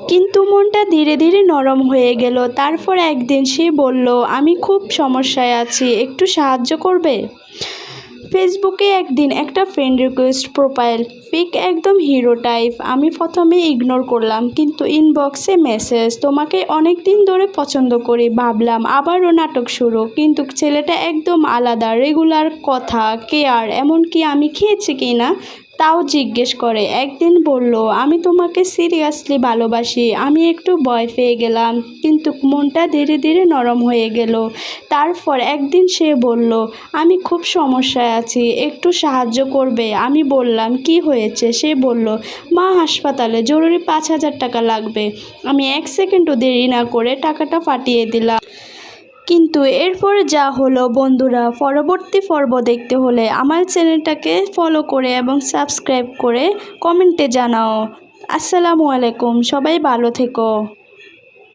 কিন্তু মনটা ধীরে ধীরে নরম হয়ে গেল। তারপর একদিন সে বলল, আমি খুব সমস্যায় আছি, একটু সাহায্য করবে? ফেসবুকে একদিন একটা ফ্রেন্ড রিকোয়েস্ট, প্রোফাইল পিক একদম হিরো টাইপ। আমি প্রথমে ইগনোর করলাম, কিন্তু ইনবক্সে মেসেজ, তোমাকে অনেক দিন ধরে পছন্দ করি। ভাবলাম আবারও নাটক শুরু, কিন্তু ছেলেটা একদম আলাদা, রেগুলার কথা, কেয়ার, এমনকি আমি খেয়েছি কি না তাও জিজ্ঞেস করে। একদিন বলল, আমি তোমাকে সিরিয়াসলি ভালোবাসি। আমি একটু ভয় পেয়ে গেলাম, কিন্তু মনটা ধীরে ধীরে নরম হয়ে গেল। তারপর একদিন সে বলল, আমি খুব সমস্যায় আছি, একটু সাহায্য করবে? আমি বললাম, কি হয়েছে? সে বলল, মা হাসপাতালে, জরুরি 5,000 টাকা লাগবে। আমি 1 সেকেন্ডও দেরি না করে টাকাটা পাঠিয়ে দিলাম। কিন্তু এরপরে যা হলো বন্ধুরা, পরবর্তী পর্ব দেখতে হলে আমার চ্যানেলটাকে ফলো করে এবং সাবস্ক্রাইব করে কমেন্টে জানাও। আসসালামু আলাইকুম, সবাই ভালো থেকো।